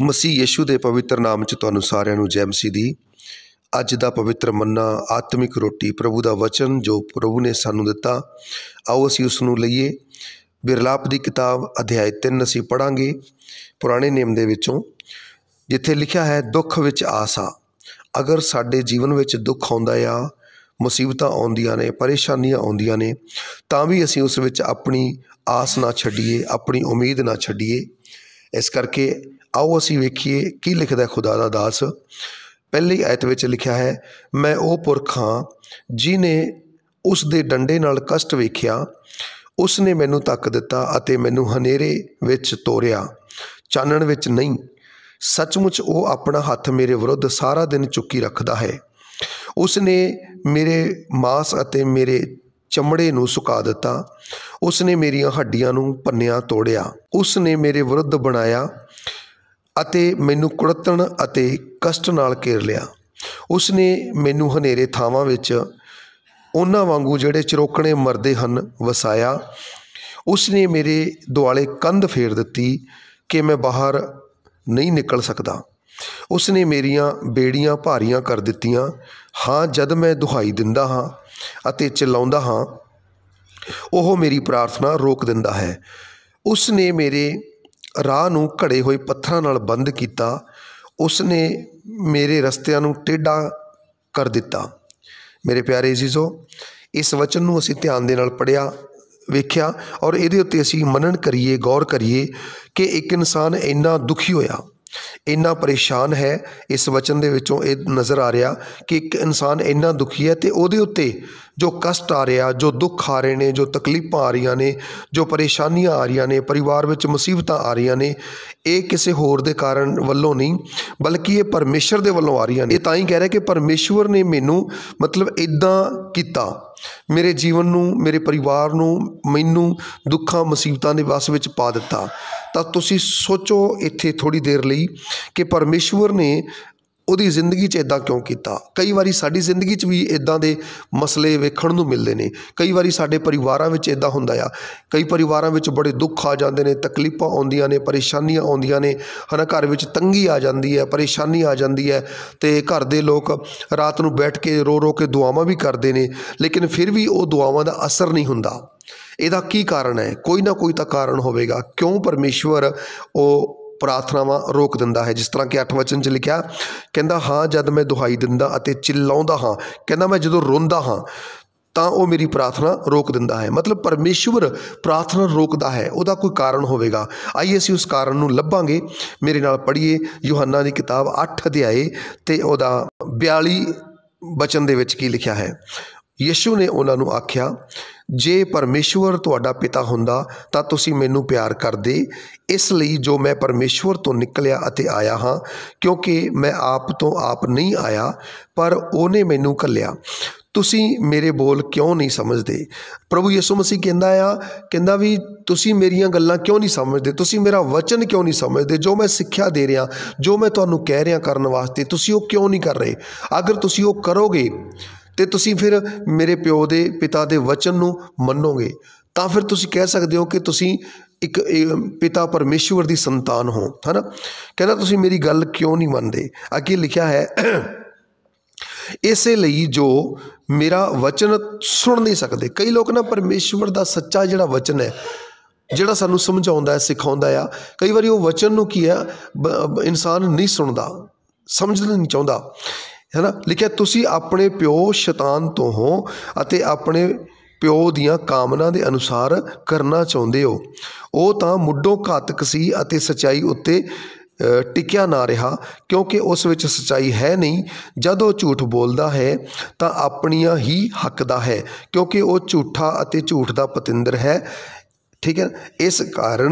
ਮਸੀਹ ਯਸ਼ੂ ਦੇ ਪਵਿੱਤਰ ਨਾਮ 'ਚ ਤੁਹਾਨੂੰ ਸਾਰਿਆਂ ਨੂੰ ਜੈ ਮਸੀਹ ਦੀ। ਅੱਜ ਦਾ ਪਵਿੱਤਰ ਮੰਨਾ ਆਤਮਿਕ ਰੋਟੀ ਪ੍ਰਭੂ ਦਾ ਵਚਨ ਜੋ ਪ੍ਰਭੂ ਨੇ ਸਾਨੂੰ ਦਿੱਤਾ, ਆਓ ਅਸੀਂ ਉਸ ਨੂੰ ਲਈਏ। ਬਿਰਲਾਪ ਦੀ ਕਿਤਾਬ ਅਧਿਆਇ 3 ਅਸੀਂ ਪੜ੍ਹਾਂਗੇ ਪੁਰਾਣੇ ਨਿਯਮ ਦੇ ਵਿੱਚੋਂ, ਜਿੱਥੇ ਲਿਖਿਆ ਹੈ ਦੁੱਖ ਵਿੱਚ ਆਸ ਆ। ਅਗਰ ਸਾਡੇ ਜੀਵਨ ਵਿੱਚ ਦੁੱਖ ਆਉਂਦਾ ਆ, ਮੁਸੀਬਤਾਂ ਆਉਂਦੀਆਂ ਨੇ, ਪਰੇਸ਼ਾਨੀਆਂ ਆਉਂਦੀਆਂ ਨੇ, ਤਾਂ ਵੀ ਅਸੀਂ ਉਸ ਵਿੱਚ ਆਪਣੀ ਆਸ ਨਾ ਛੱਡੀਏ, ਆਪਣੀ ਉਮੀਦ ਨਾ ਛੱਡੀਏ। ਇਸ ਕਰਕੇ ਆਓ ਅਸੀਂ ਵੇਖੀਏ ਕੀ ਲਿਖਦਾ ਖੁਦਾ ਦਾ ਦਾਸ। ਪਹਿਲੀ ਆਇਤ ਵਿੱਚ ਲਿਖਿਆ ਹੈ, ਮੈਂ ਉਹ ਪੁਰਖ ਹਾਂ ਜਿਹਨੇ ਉਸ ਦੇ ਡੰਡੇ ਨਾਲ ਕਸ਼ਟ ਵੇਖਿਆ। ਉਸ ਨੇ ਮੈਨੂੰ ਤੱਕ ਦਿੱਤਾ ਅਤੇ ਮੈਨੂੰ ਹਨੇਰੇ ਵਿੱਚ ਤੋਰਿਆ, ਚਾਨਣ ਵਿੱਚ ਨਹੀਂ। ਸੱਚਮੁੱਚ ਉਹ ਆਪਣਾ ਹੱਥ ਮੇਰੇ ਵਿਰੁੱਧ ਸਾਰਾ ਦਿਨ ਚੁੱਕੀ ਰੱਖਦਾ ਹੈ। ਉਸ ਨੇ ਮੇਰੇ ਮਾਂਸ ਅਤੇ ਮੇਰੇ ਚਮੜੇ ਨੂੰ ਸੁਕਾ ਦਿੱਤਾ। ਉਸ ਨੇ ਮੇਰੀਆਂ ਹੱਡੀਆਂ ਨੂੰ ਭੰਨਿਆ ਤੋੜਿਆ। ਉਸ ਨੇ ਮੇਰੇ ਵਿਰੁੱਧ ਬਣਾਇਆ ਅਤੇ ਮੈਨੂੰ ਕੁੜੱਤਣ ਅਤੇ ਕਸ਼ਟ ਨਾਲ ਘੇਰ ਲਿਆ। ਉਸ ਨੇ ਮੈਨੂੰ ਹਨੇਰੇ ਥਾਵਾਂ ਵਿੱਚ ਉਹਨਾਂ ਵਾਂਗੂ ਜਿਹੜੇ ਚਰੋਕਣੇ ਮਰਦੇ ਹਨ ਵਸਾਇਆ। ਉਸ ਨੇ ਮੇਰੇ ਦੁਆਲੇ ਕੰਧ ਫੇਰ ਦਿੱਤੀ ਕਿ ਮੈਂ ਬਾਹਰ ਨਹੀਂ ਨਿਕਲ ਸਕਦਾ। ਉਸ ਨੇ ਮੇਰੀਆਂ ਬੇੜੀਆਂ ਭਾਰੀਆਂ ਕਰ ਦਿੱਤੀਆਂ। ਹਾਂ, ਜਦ ਮੈਂ ਦੁਹਾਈ ਦਿੰਦਾ ਹਾਂ ਅਤੇ ਚਿਲਾਉਂਦਾ ਹਾਂ, ਉਹ ਮੇਰੀ ਪ੍ਰਾਰਥਨਾ ਰੋਕ ਦਿੰਦਾ ਹੈ। ਉਸ ਨੇ ਮੇਰੇ ਰਾਹ ਨੂੰ ਘੜੇ ਹੋਏ ਪੱਥਰਾਂ ਨਾਲ ਬੰਦ ਕੀਤਾ। ਉਸ ਨੇ ਮੇਰੇ ਰਸਤਿਆਂ ਨੂੰ ਟੇਢਾ ਕਰ ਦਿੱਤਾ। ਮੇਰੇ ਪਿਆਰੇ ਅਜ਼ੀਜ਼ੋ, ਇਸ ਵਚਨ ਨੂੰ ਅਸੀਂ ਧਿਆਨ ਦੇ ਨਾਲ ਪੜ੍ਹਿਆ, ਵੇਖਿਆ, ਔਰ ਇਹਦੇ ਉੱਤੇ ਅਸੀਂ ਮਨਨ ਕਰੀਏ, ਗੌਰ ਕਰੀਏ ਕਿ ਇੱਕ ਇਨਸਾਨ ਇੰਨਾ ਦੁਖੀ ਹੋਇਆ, ਇੰਨਾ ਪਰੇਸ਼ਾਨ ਹੈ। ਇਸ ਵਚਨ ਦੇ ਵਿੱਚੋਂ ਇਹ ਨਜ਼ਰ ਆ ਰਿਹਾ ਕਿ ਇੱਕ ਇਨਸਾਨ ਇੰਨਾ ਦੁਖੀ ਹੈ ਅਤੇ ਉਹਦੇ ਉੱਤੇ ਜੋ ਕਸ਼ਟ ਆ ਰਿਹਾ, ਜੋ ਦੁੱਖ ਆ ਰਹੇ ਨੇ, ਜੋ ਤਕਲੀਫਾਂ ਆ ਰਹੀਆਂ ਨੇ, ਜੋ ਪਰੇਸ਼ਾਨੀਆਂ ਆ ਰਹੀਆਂ ਨੇ, ਪਰਿਵਾਰ ਵਿੱਚ ਮੁਸੀਬਤਾਂ ਆ ਰਹੀਆਂ ਨੇ, ਇਹ ਕਿਸੇ ਹੋਰ ਦੇ ਕਾਰਨ ਵੱਲੋਂ ਨਹੀਂ, ਬਲਕਿ ਇਹ ਪਰਮੇਸ਼ਰ ਦੇ ਵੱਲੋਂ ਆ ਰਹੀਆਂ ਨੇ। ਇਹ ਤਾਂ ਹੀ ਕਹਿ ਰਿਹਾ ਕਿ ਪਰਮੇਸ਼ਵਰ ਨੇ ਮੈਨੂੰ ਇੱਦਾਂ ਕੀਤਾ, ਮੇਰੇ ਜੀਵਨ ਨੂੰ, ਮੇਰੇ ਪਰਿਵਾਰ ਨੂੰ, ਮੈਨੂੰ ਦੁੱਖਾਂ ਮੁਸੀਬਤਾਂ ਦੇ ਵਸ ਵਿੱਚ ਪਾ ਦਿੱਤਾ। ਤਾਂ ਤੁਸੀਂ ਸੋਚੋ ਇੱਥੇ ਥੋੜ੍ਹੀ ਦੇਰ ਲਈ ਕਿ ਪਰਮੇਸ਼ਵਰ ਨੇ ਉਹਦੀ ਜ਼ਿੰਦਗੀ 'ਚ ਇੱਦਾਂ ਕਿਉਂ ਕੀਤਾ। ਕਈ ਵਾਰੀ ਸਾਡੀ ਜ਼ਿੰਦਗੀ 'ਚ ਵੀ ਇੱਦਾਂ ਦੇ ਮਸਲੇ ਵੇਖਣ ਨੂੰ ਮਿਲਦੇ ਨੇ। ਕਈ ਵਾਰੀ ਸਾਡੇ ਪਰਿਵਾਰਾਂ ਵਿੱਚ ਇੱਦਾਂ ਹੁੰਦਾ ਆ। ਕਈ ਪਰਿਵਾਰਾਂ ਵਿੱਚ ਬੜੇ ਦੁੱਖ ਆ ਜਾਂਦੇ ਨੇ, ਤਕਲੀਫਾਂ ਆਉਂਦੀਆਂ ਨੇ, ਪਰੇਸ਼ਾਨੀਆਂ ਆਉਂਦੀਆਂ ਨੇ, ਘਰ ਵਿੱਚ ਤੰਗੀ ਆ ਜਾਂਦੀ ਹੈ, ਪਰੇਸ਼ਾਨੀ ਆ ਜਾਂਦੀ ਹੈ, ਅਤੇ ਘਰ ਦੇ ਲੋਕ ਰਾਤ ਨੂੰ ਬੈਠ ਕੇ ਰੋ ਰੋ ਕੇ ਦੁਆਵਾਂ ਵੀ ਕਰਦੇ ਨੇ, ਲੇਕਿਨ ਫਿਰ ਵੀ ਉਹ ਦੁਆਵਾਂ ਦਾ ਅਸਰ ਨਹੀਂ ਹੁੰਦਾ। ਇਹਦਾ ਕੀ ਕਾਰਨ ਹੈ? ਕੋਈ ਨਾ ਕੋਈ ਤਾਂ ਕਾਰਨ ਹੋਵੇਗਾ। ਕਿਉਂ ਪਰਮੇਸ਼ਵਰ ਉਹ ਪ੍ਰਾਰਥਨਾਵਾਂ ਰੋਕ ਦਿੰਦਾ ਹੈ? ਜਿਸ ਤਰ੍ਹਾਂ ਕਿ 8 ਵਚਨ 'ਚ ਲਿਖਿਆ, ਕਹਿੰਦਾ ਹਾਂ, ਜਦ ਮੈਂ ਦੁਹਾਈ ਦਿੰਦਾ ਅਤੇ ਚਿਲਾਉਂਦਾ ਹਾਂ, ਕਹਿੰਦਾ ਮੈਂ ਜਦੋਂ ਰੋਂਦਾ ਹਾਂ ਤਾਂ ਉਹ ਮੇਰੀ ਪ੍ਰਾਰਥਨਾ ਰੋਕ ਦਿੰਦਾ ਹੈ। ਮਤਲਬ ਪਰਮੇਸ਼ਵਰ ਪ੍ਰਾਰਥਨਾ ਰੋਕਦਾ ਹੈ, ਉਹਦਾ ਕੋਈ ਕਾਰਨ ਹੋਵੇਗਾ। ਆਈਏ ਅਸੀਂ ਉਸ ਕਾਰਨ ਨੂੰ ਲੱਭਾਂਗੇ। ਮੇਰੇ ਨਾਲ ਪੜ੍ਹੀਏ ਯੂਹੰਨਾ ਦੀ ਕਿਤਾਬ 8 ਅਧਿਆਏ ਅਤੇ ਉਹਦਾ 42 ਵਚਨ ਦੇ ਵਿੱਚ ਕੀ ਲਿਖਿਆ ਹੈ। ਯਿਸੂ ਨੇ ਉਹਨਾਂ ਨੂੰ ਆਖਿਆ, ਜੇ ਪਰਮੇਸ਼ਵਰ ਤੁਹਾਡਾ ਪਿਤਾ ਹੁੰਦਾ ਤਾਂ ਤੁਸੀਂ ਮੈਨੂੰ ਪਿਆਰ ਕਰਦੇ, ਇਸ ਲਈ ਜੋ ਮੈਂ ਪਰਮੇਸ਼ਵਰ ਤੋਂ ਨਿਕਲਿਆ ਅਤੇ ਆਇਆ ਹਾਂ, ਕਿਉਂਕਿ ਮੈਂ ਆਪ ਤੋਂ ਆਪ ਨਹੀਂ ਆਇਆ, ਪਰ ਉਹਨੇ ਮੈਨੂੰ ਘੱਲਿਆ। ਤੁਸੀਂ ਮੇਰੇ ਬੋਲ ਕਿਉਂ ਨਹੀਂ ਸਮਝਦੇ? ਪ੍ਰਭੂ ਯਿਸੂ ਮਸੀਹ ਕਹਿੰਦਾ ਵੀ ਤੁਸੀਂ ਮੇਰੀਆਂ ਗੱਲਾਂ ਕਿਉਂ ਨਹੀਂ ਸਮਝਦੇ? ਤੁਸੀਂ ਮੇਰਾ ਵਚਨ ਕਿਉਂ ਨਹੀਂ ਸਮਝਦੇ? ਜੋ ਮੈਂ ਸਿੱਖਿਆ ਦੇ ਰਿਹਾ, ਜੋ ਮੈਂ ਤੁਹਾਨੂੰ ਕਹਿ ਰਿਹਾ ਕਰਨ ਵਾਸਤੇ, ਤੁਸੀਂ ਉਹ ਕਿਉਂ ਨਹੀਂ ਕਰ ਰਹੇ? ਅਗਰ ਤੁਸੀਂ ਉਹ ਕਰੋਗੇ ਅਤੇ ਤੁਸੀਂ ਫਿਰ ਮੇਰੇ ਪਿਤਾ ਦੇ ਵਚਨ ਨੂੰ ਮੰਨੋਗੇ, ਤਾਂ ਫਿਰ ਤੁਸੀਂ ਕਹਿ ਸਕਦੇ ਹੋ ਕਿ ਤੁਸੀਂ ਇੱਕ ਪਿਤਾ ਪਰਮੇਸ਼ਵਰ ਦੀ ਸੰਤਾਨ ਹੋ, ਹੈ ਨਾ। ਕਹਿੰਦਾ ਤੁਸੀਂ ਮੇਰੀ ਗੱਲ ਕਿਉਂ ਨਹੀਂ ਮੰਨਦੇ? ਅੱਗੇ ਲਿਖਿਆ ਹੈ, ਇਸੇ ਲਈ ਜੋ ਮੇਰਾ ਵਚਨ ਸੁਣ ਨਹੀਂ ਸਕਦੇ। ਕਈ ਲੋਕ ਨਾ ਪਰਮੇਸ਼ਵਰ ਦਾ ਸੱਚਾ ਜਿਹੜਾ ਵਚਨ ਹੈ, ਜਿਹੜਾ ਸਾਨੂੰ ਸਮਝਾਉਂਦਾ ਹੈ, ਸਿਖਾਉਂਦਾ ਆ, ਕਈ ਵਾਰੀ ਉਹ ਵਚਨ ਨੂੰ ਕੀ ਹੈ ਇਨਸਾਨ ਨਹੀਂ ਸੁਣਦਾ, ਸਮਝਣਾ ਨਹੀਂ ਚਾਹੁੰਦਾ, ਹੈ ਨਾ। ਲਿਖਿਆ, ਤੁਸੀਂ ਆਪਣੇ ਪਿਓ ਸ਼ੈਤਾਨ ਤੋਂ ਹੋ ਅਤੇ ਆਪਣੇ ਪਿਓ ਦੀਆਂ ਕਾਮਨਾ ਦੇ ਅਨੁਸਾਰ ਕਰਨਾ ਚਾਹੁੰਦੇ ਹੋ। ਉਹ ਤਾਂ ਮੁੱਢੋਂ ਘਾਤਕ ਸੀ ਅਤੇ ਸੱਚਾਈ ਉੱਤੇ ਟਿਕਿਆ ਨਾ ਰਿਹਾ, ਕਿਉਂਕਿ ਉਸ ਵਿੱਚ ਸੱਚਾਈ ਹੈ ਨਹੀਂ। ਜਦ ਉਹ ਝੂਠ ਬੋਲਦਾ ਹੈ ਤਾਂ ਆਪਣੀਆਂ ਹੀ ਹੱਕਦਾ ਹੈ, ਕਿਉਂਕਿ ਉਹ ਝੂਠਾ ਅਤੇ ਝੂਠ ਦਾ ਪਤਿੰਦਰ ਹੈ। ਠੀਕ ਹੈ।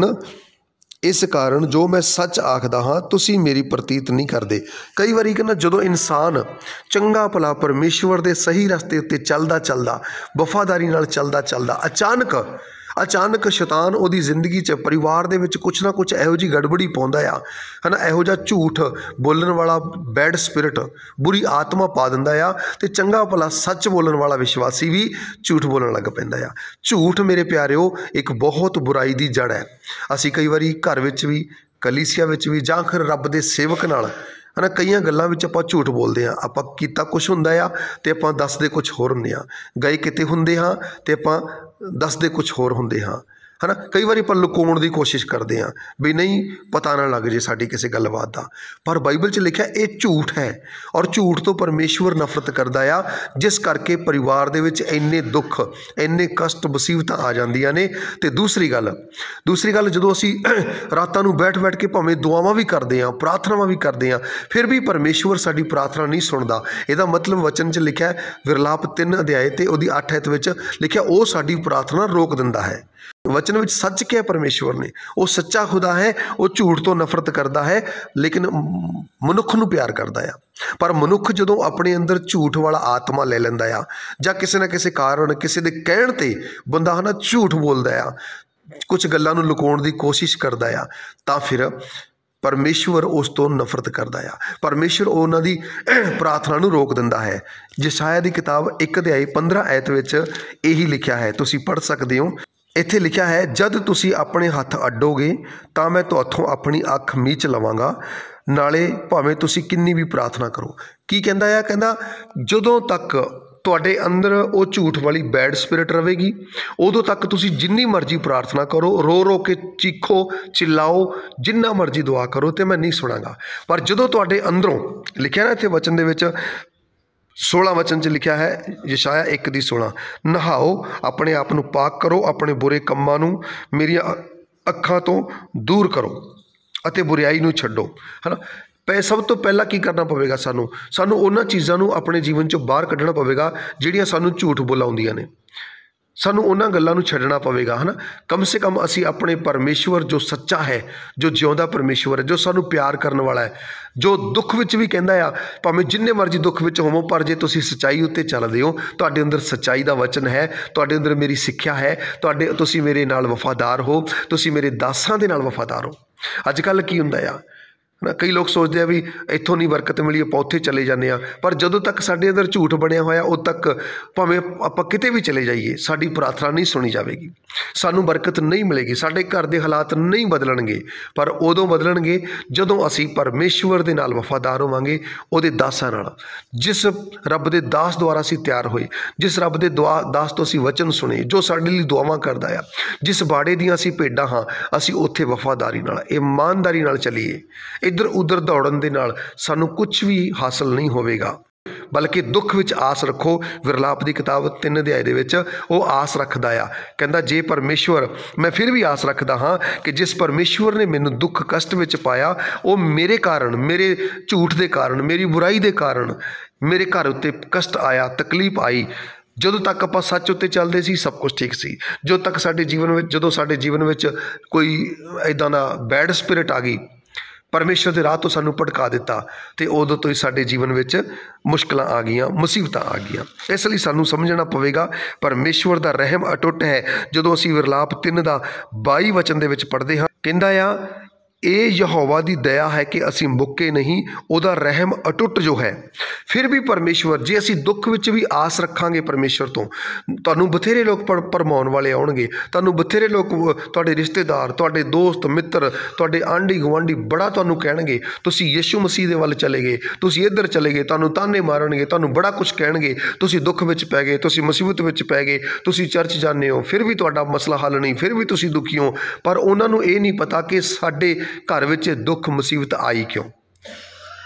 ਇਸ ਕਾਰਨ ਜੋ ਮੈਂ ਸੱਚ ਆਖਦਾ ਹਾਂ ਤੁਸੀਂ ਮੇਰੀ ਪ੍ਰਤੀਤ ਨਹੀਂ ਕਰਦੇ। ਕਈ ਵਾਰੀ ਕਹਿੰਦਾ ਜਦੋਂ ਇਨਸਾਨ ਚੰਗਾ ਭਲਾ ਪਰਮੇਸ਼ਵਰ ਦੇ ਸਹੀ ਰਸਤੇ ਉੱਤੇ ਚੱਲਦਾ ਵਫਾਦਾਰੀ ਨਾਲ ਚੱਲਦਾ ਅਚਾਨਕ ਸ਼ੈਤਾਨ ਉਹਦੀ ਜ਼ਿੰਦਗੀ 'ਚ, ਪਰਿਵਾਰ ਦੇ ਵਿੱਚ ਕੁਛ ਨਾ ਕੁਛ ਇਹੋ ਜਿਹੀ ਗੜਬੜੀ ਪਾਉਂਦਾ ਆ, ਹੈ ਨਾ। ਇਹੋ ਜਿਹਾ ਝੂਠ ਬੋਲਣ ਵਾਲਾ ਬੈਡ ਸਪਿਰਿਟ, ਬੁਰੀ ਆਤਮਾ ਪਾ ਦਿੰਦਾ ਆ, ਅਤੇ ਚੰਗਾ ਭਲਾ ਸੱਚ ਬੋਲਣ ਵਾਲਾ ਵਿਸ਼ਵਾਸੀ ਵੀ ਝੂਠ ਬੋਲਣ ਲੱਗ ਪੈਂਦਾ ਆ। ਝੂਠ ਮੇਰੇ ਪਿਆਰਿਓ ਇੱਕ ਬਹੁਤ ਬੁਰਾਈ ਦੀ ਜੜ ਹੈ। ਅਸੀਂ ਕਈ ਵਾਰੀ ਘਰ ਵਿੱਚ ਵੀ कलीसिया विच भी जां फिर रब दे सेवक नाल है ना, कई गल्लां विच आपां झूठ बोलते हैं। आपां कीता कुछ हुंदा आ ते आपां दसदे कुछ होर हुंदे आ, गए किते हुंदे हां ते आपां दसदे कुछ होर हुंदे हां, है ना। कई बार आपां लुकाउण दी कोशिश करते हैं भी नहीं पता ना लग जे साडी किसी गलबात का, पर बाइबल च लिखिआ ये झूठ है और झूठ तो परमेश्वर नफरत करदा आ, जिस करके परिवार दे विच इन्ने दुख इन्ने कष्ट मुसीबतां आ जांदियां ने। ते दूसरी गल जदों असीं रातां नूं बैठ के भावें दुआवां भी करदे हां, प्रार्थनावां भी करदे हां, फिर भी परमेश्वर साडी प्रार्थना नहीं सुणदा। इहदा मतलब वचन च लिखिआ विरलाप 3 अध्याय ते उहदी 8 आयत विच लिखिआ वो साडी प्रार्थना रोक दिंदा है। वचन विच सच क्या परमेश्वर ने, वो सच्चा खुदा है, वो झूठ तो नफरत करता है लेकिन मनुख नूं प्यार करता है। पर मनुख जदों अपने अंदर झूठ वाला आत्मा ले लैंदा आ जां किसी ना किसी कारण किसी दे कहण ते बंदा है ना झूठ बोलदा आ, कुछ गल्लां नूं लुकाउण दी कोशिश करदा आ, तां फिर परमेश्वर उस तो नफरत करदा आ। परमेश्वर उन्हां दी प्रार्थना नूं रोक दिंदा है। यशायाह दी किताब 1 अध्याय 15 आयत विच यही लिखिआ है, तुसीं पढ़ सकदे हो। इत्थे लिखिआ है, जद तुसीं अपने हत्थ अड्डोगे तां मैं तुहाथों अपनी अख मीच लवांगा, नाले भावें तुसीं किन्नी भी प्रार्थना करो। की कहंदा आ, कहंदा जदों तक तुहाडे अंदर वो झूठ वाली बैड स्पिरिट रहेगी उदों तक तुसीं जिन्नी मर्जी प्रार्थना करो, रो रो के चीखो चिल्लाओ, जिन्ना मर्जी दुआ करो तो मैं नहीं सुनांगा। पर जदों तुहाडे अंदरों लिखिआ ना इत्थे वचन दे विच 16 वचन च लिखिआ है, यशायाह 1:16, नहाओ अपने आप नूं पाक करो, अपने बुरे कम्मां नूं मेरियां अखां तो दूर करो अते बुराई नूं छड्डो, है ना। सब तो पहला की करना पवेगा, सानू उन्हां चीज़ां नूं अपने जीवन चों बाहर कढ़ना पवेगा जिहड़ियां सानू झूठ बुलाउंदियां ने। सानू उन्हां गल्लां नूं छड्डना पवेगा, है ना। कम से कम असी अपने परमेश्वर जो सच्चा है, जो जिउंदा परमेश्वर है, जो सानू प्यार करने वाला है, जो दुख विच भी कहंदा आ भावें जिन्ने मर्जी दुख विच होवो, पर जे तुसीं सच्चाई उत्ते चलदे हो, तुहाडे अंदर सच्चाई दा वचन है, तुहाडे अंदर मेरी सिक्ख्या है, तुसीं मेरे नाल वफादार हो, तुसीं मेरे दासां दे नाल वफादार हो। अजकल की हुंदा आ ना, कई लोग सोचते हैं भी इत्थों नहीं बरकत मिली आपां उत्थे चले जाने, पर जदों तक साडे अंदर झूठ बनिया होया उद तक भावें आपां किते भी चले जाइए साडी प्रार्थना नहीं सुनी जाएगी, सानू बरकत नहीं मिलेगी, साडे घर दे हालात नहीं बदलणगे। पर उदों बदलणगे जदों असीं परमेश्वर दे नाल वफादार होवांगे, उहदे दासां नाल, जिस रब दे दास द्वारा असीं तैयार होए, जिस रब दे दास तो असीं वचन सुने, जो साडे लई दुआवां करदा आ, जिस बाड़े दियां असीं भेडां हां, असीं उत्थे वफादारी नाल ईमानदारी नाल चलीए। इधर उधर दौड़न दे नाल सानू कुछ भी हासिल नहीं होवेगा, बल्कि दुख विच आस रखो। विरलाप की किताब 3 अध्याय दे विच वो आस रखदा आ, कहंदा जे परमेश्वर, मैं फिर भी आस रखदा हाँ कि जिस परमेश्वर ने मैनू दुख कष्ट विच पाया, वो मेरे कारण, मेरे झूठ दे कारण, मेरी बुराई दे कारण मेरे घर उत्ते कष्ट आया, तकलीफ आई। जदों तक आपां सच उत्ते चलदे सी सब कुछ ठीक सी, जो तक साडे जीवन विच, जदों साडे जीवन विच कोई इदां दा बैड स्पिरिट आ गई, परमेश्वर के राह तो सानू भटका दिता, तो उदों तो ही साडे जीवन विच मुश्किलां आ गईयां, मुसीबतां आ गईयां। इसलिए सानू समझना पवेगा परमेश्वर दा रहम अटुट है। जदों असीं विरलाप 3 दा 22 वचन दे विच पढ़दे हां, कहंदा आ ये यहोवा दी दया है कि असीं मुक्के नहीं, उहदा रहम अटुट जो है। फिर भी परमेश्वर, जे असीं दुख विच भी आस रखांगे परमेश्वर तो, तुहानू बथेरे लोग भरमाउण वाले आउणगे, तुहानू बथेरे लोग, तुहाडे रिश्तेदार, तुहाडे दोस्त मित्र, तुहाडे आंढी गुआंढी बड़ा तुहानू कहणगे, तुसीं यीशु मसीह दे वल चले गए, तुसीं इधर चले गए, तुहानू ताने मारनगे, तुहानू बड़ा कुछ कहणगे, तुसीं दुख विच पै गए, तुसीं मुसीबत विच पै गए, तुसीं चर्च जाने हो फिर भी तुहाडा मसला हल नहीं, फिर भी तुसीं दुखी हो। पर उन्हां नू ये नहीं पता कि साडे घर विच दुख मुसीबत आई क्यों,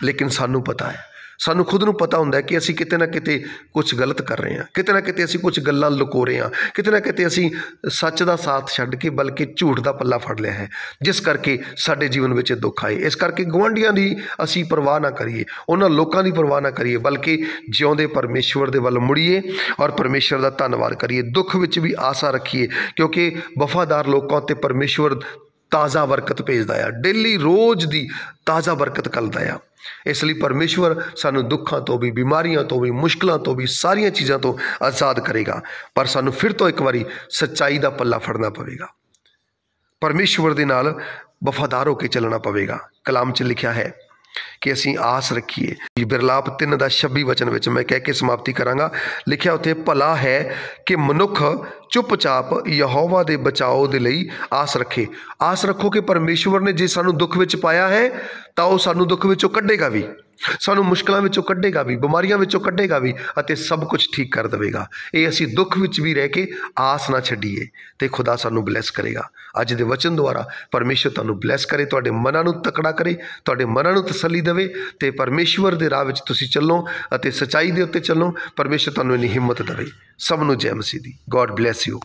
लेकिन सानू पता है, सानू खुद नू पता हुंदा है कि असीं किते ना किते कुछ गलत कर रहे हैं, किते ना किते असीं कुछ गल्लां लुको रहे हैं, किते ना किते असीं सच दा साथ छड्ड के बल्कि झूठ दा पल्ला फड़ लिया है, जिस करके साडे जीवन विच दुख आए। इस करके गुआंढियां दी असीं परवाह ना करिए, उन्हां लोकां दी परवाह ना करिए, बल्कि जिउंदे परमेश्वर दे वल मुड़िए और परमेश्वर दा धन्नवाद करिए, दुख विच भी आशा रखिए, क्योंकि वफादार लोकां ते परमेश्वर ताज़ा बरकत भेजदा आ, डेली रोज़ दी ताज़ा बरकत कलदा आ। इसलिए परमेश्वर सानू दुखों तो भी, बीमारियों तो भी, मुश्किलों तो भी, सारिया चीज़ों तो आज़ाद करेगा। पर सानू फिर तो एक बारी सच्चाई का पल्ला फड़ना पवेगा, परमेश्वर दे नाल वफादार होकर चलना पवेगा। कलाम च लिखा है, कि असीं आस रखीए। बिरलाप 3:26 वचन विच मैं कह के समाप्ति करांगा, लिखिया उत्थे, भला है कि मनुख चुपचाप यहोवा दे बचाओ दे लई आस रखे। आस रखो कि परमेश्वर ने जे सानू दुख विच पाया है तां ओह सानू दुख विचों कढेगा भी, सानू मुश्किलों विचों कढेगा भी, बीमारियां विचों कढेगा भी अते सब कुछ ठीक कर देवेगा। ये असीं दुख विच भी रह के आस ना छड्डीए ते खुदा सानू ब्लैस करेगा। अज दे वचन द्वारा परमेश्वर तुहानू ब्लैस करे, तुहाडे मनां नू तकड़ा करे, तुहाडे मनां नू तसल्ली देवे ते परमेश्वर दे राह विच तुसीं चलो अते सच्चाई दे उत्ते चलो। परमेश्वर तुहानू इन्नी हिम्मत देवे। सब नू जय मसीह दी। God bless you.